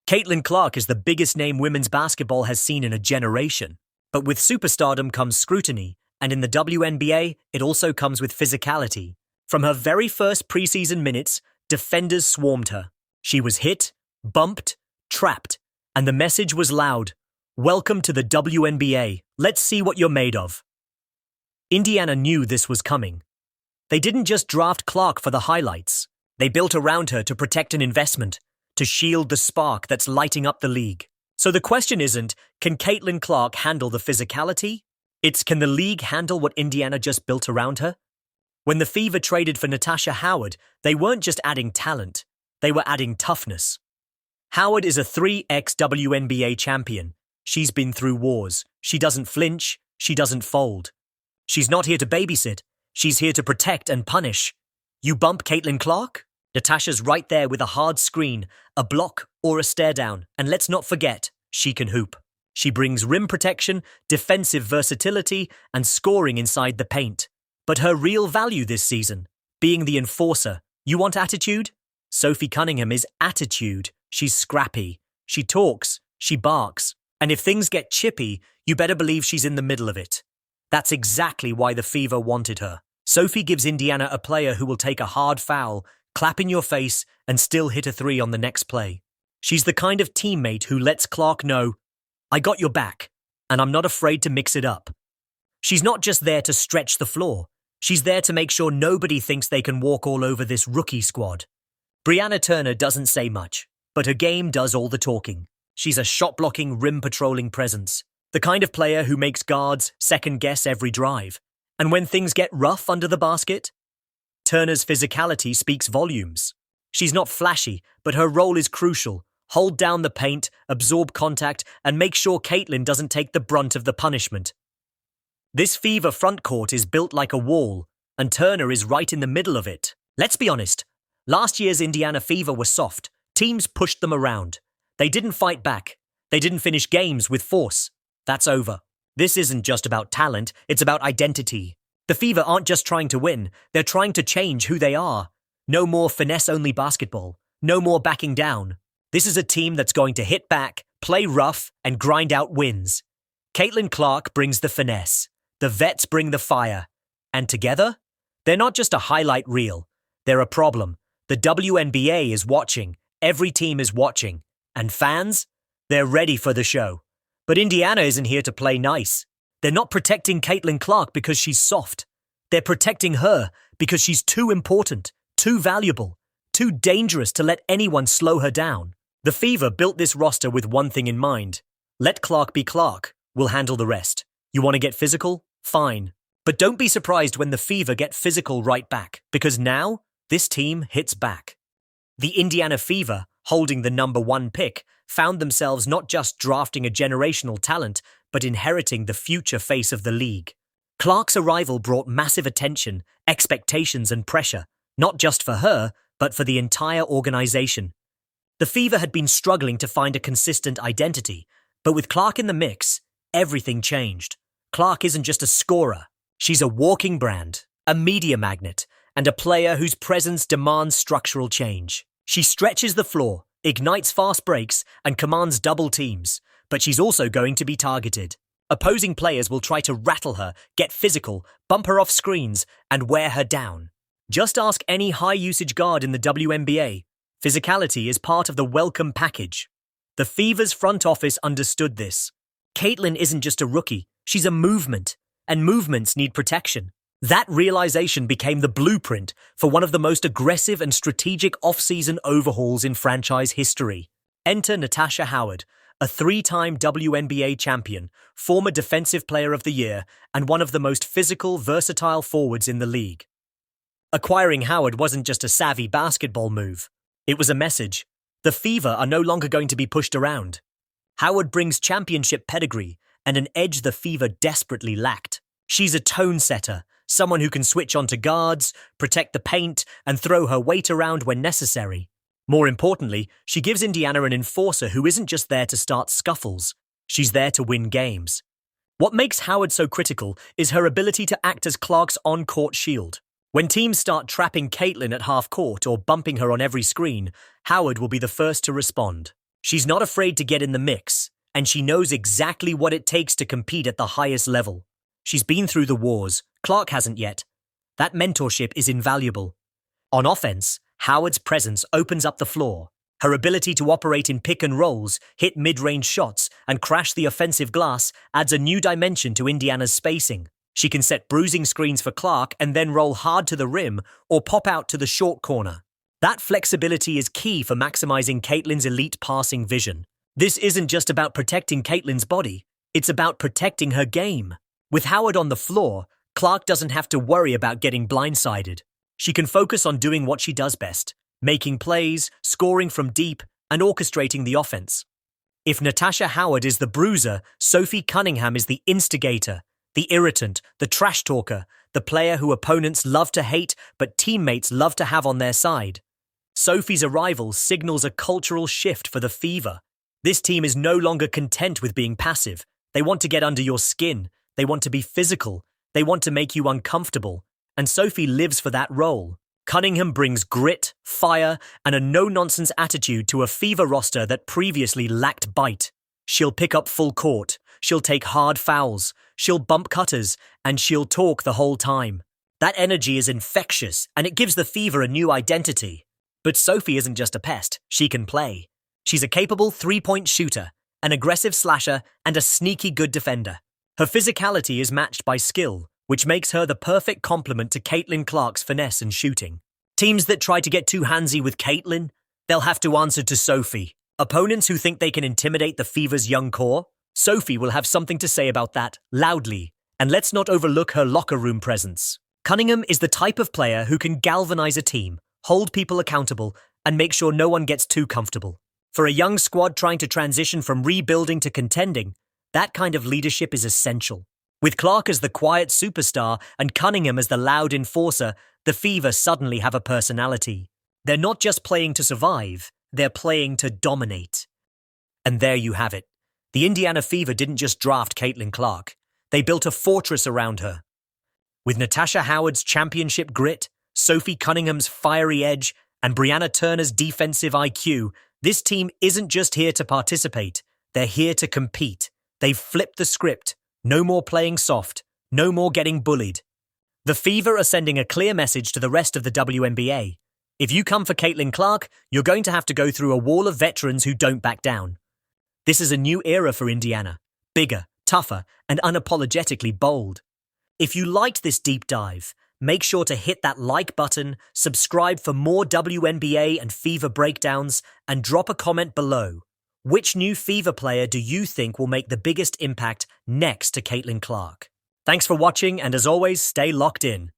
Caitlin Clark is the biggest name women's basketball has seen in a generation. But with superstardom comes scrutiny, and in the WNBA, it also comes with physicality. From her very first preseason minutes, defenders swarmed her. She was hit, bumped, trapped, and the message was loud. Welcome to the WNBA. Let's see what you're made of. Indiana knew this was coming. They didn't just draft Clark for the highlights. They built around her to protect an investment, to shield the spark that's lighting up the league. So the question isn't, can Caitlin Clark handle the physicality? It's, can the league handle what Indiana just built around her? When the Fever traded for Natasha Howard, they weren't just adding talent, they were adding toughness. Howard is a 3x WNBA champion. She's been through wars. She doesn't flinch. She doesn't fold. She's not here to babysit. She's here to protect and punish. You bump Caitlin Clark? Natasha's right there with a hard screen, a block or a stare down. And let's not forget, she can hoop. She brings rim protection, defensive versatility, and scoring inside the paint. But her real value this season, being the enforcer. You want attitude? Sophie Cunningham is attitude. She's scrappy. She talks. She barks. And if things get chippy, you better believe she's in the middle of it. That's exactly why the Fever wanted her. Sophie gives Indiana a player who will take a hard foul, clap in your face, and still hit a three on the next play. She's the kind of teammate who lets Clark know, I got your back, and I'm not afraid to mix it up. She's not just there to stretch the floor. She's there to make sure nobody thinks they can walk all over this rookie squad. Brianna Turner doesn't say much, but her game does all the talking. She's a shot-blocking, rim-patrolling presence, the kind of player who makes guards second-guess every drive. And when things get rough under the basket, Turner's physicality speaks volumes. She's not flashy, but her role is crucial. Hold down the paint, absorb contact, and make sure Caitlin doesn't take the brunt of the punishment. This Fever front court is built like a wall, and Turner is right in the middle of it. Let's be honest. Last year's Indiana Fever were soft. Teams pushed them around. They didn't fight back. They didn't finish games with force. That's over. This isn't just about talent, it's about identity. The Fever aren't just trying to win, they're trying to change who they are. No more finesse-only basketball. No more backing down. This is a team that's going to hit back, play rough, and grind out wins. Caitlin Clark brings the finesse. The vets bring the fire. And together, they're not just a highlight reel. They're a problem. The WNBA is watching. Every team is watching. And fans? They're ready for the show. But Indiana isn't here to play nice. They're not protecting Caitlin Clark because she's soft. They're protecting her because she's too important, too valuable, too dangerous to let anyone slow her down. The Fever built this roster with one thing in mind. Let Clark be Clark. We'll handle the rest. You want to get physical? Fine. But don't be surprised when the Fever get physical right back, because now this team hits back. The Indiana Fever, holding the #1 pick, found themselves not just drafting a generational talent, but inheriting the future face of the league. Clark's arrival brought massive attention, expectations, and pressure, not just for her, but for the entire organization. The Fever had been struggling to find a consistent identity, but with Clark in the mix, everything changed. Clark isn't just a scorer. She's a walking brand, a media magnet, and a player whose presence demands structural change. She stretches the floor, ignites fast breaks, and commands double teams, but she's also going to be targeted. Opposing players will try to rattle her, get physical, bump her off screens, and wear her down. Just ask any high-usage guard in the WNBA. Physicality is part of the welcome package. The Fever's front office understood this. Caitlin isn't just a rookie, she's a movement, and movements need protection. That realization became the blueprint for one of the most aggressive and strategic offseason overhauls in franchise history. Enter Natasha Howard, a 3-time WNBA champion, former Defensive Player of the Year, and one of the most physical, versatile forwards in the league. Acquiring Howard wasn't just a savvy basketball move. It was a message. The Fever are no longer going to be pushed around. Howard brings championship pedigree and an edge the Fever desperately lacked. She's a tone setter, someone who can switch onto guards, protect the paint, and throw her weight around when necessary. More importantly, she gives Indiana an enforcer who isn't just there to start scuffles. She's there to win games. What makes Howard so critical is her ability to act as Clark's on-court shield. When teams start trapping Caitlin at half-court or bumping her on every screen, Howard will be the first to respond. She's not afraid to get in the mix, and she knows exactly what it takes to compete at the highest level. She's been through the wars. Clark hasn't yet. That mentorship is invaluable. On offense, Howard's presence opens up the floor. Her ability to operate in pick and rolls, hit mid-range shots, and crash the offensive glass adds a new dimension to Indiana's spacing. She can set bruising screens for Clark and then roll hard to the rim or pop out to the short corner. That flexibility is key for maximizing Caitlin's elite passing vision. This isn't just about protecting Caitlin's body, it's about protecting her game. With Howard on the floor, Clark doesn't have to worry about getting blindsided. She can focus on doing what she does best, making plays, scoring from deep, and orchestrating the offense. If Natasha Howard is the bruiser, Sophie Cunningham is the instigator, the irritant, the trash talker, the player who opponents love to hate but teammates love to have on their side. Sophie's arrival signals a cultural shift for the Fever. This team is no longer content with being passive. They want to get under your skin. They want to be physical. They want to make you uncomfortable. And Sophie lives for that role. Cunningham brings grit, fire, and a no-nonsense attitude to a Fever roster that previously lacked bite. She'll pick up full court. She'll take hard fouls. She'll bump cutters. And she'll talk the whole time. That energy is infectious, and it gives the Fever a new identity. But Sophie isn't just a pest. She can play. She's a capable three-point shooter, an aggressive slasher, and a sneaky good defender. Her physicality is matched by skill, which makes her the perfect complement to Caitlin Clark's finesse and shooting. Teams that try to get too handsy with Caitlin, they'll have to answer to Sophie. Opponents who think they can intimidate the Fever's young core, Sophie will have something to say about that, loudly. And let's not overlook her locker room presence. Cunningham is the type of player who can galvanize a team, hold people accountable, and make sure no one gets too comfortable. For a young squad trying to transition from rebuilding to contending, that kind of leadership is essential. With Clark as the quiet superstar and Cunningham as the loud enforcer, the Fever suddenly have a personality. They're not just playing to survive, they're playing to dominate. And there you have it. The Indiana Fever didn't just draft Caitlin Clark. They built a fortress around her. With Natasha Howard's championship grit, Sophie Cunningham's fiery edge, and Brianna Turner's defensive IQ, this team isn't just here to participate. They're here to compete. They've flipped the script. No more playing soft. No more getting bullied. The Fever are sending a clear message to the rest of the WNBA. If you come for Caitlin Clark, you're going to have to go through a wall of veterans who don't back down. This is a new era for Indiana. Bigger, tougher, and unapologetically bold. If you liked this deep dive, make sure to hit that like button, subscribe for more WNBA and Fever breakdowns, and drop a comment below. Which new Fever player do you think will make the biggest impact next to Caitlin Clark? Thanks for watching, and as always, stay locked in.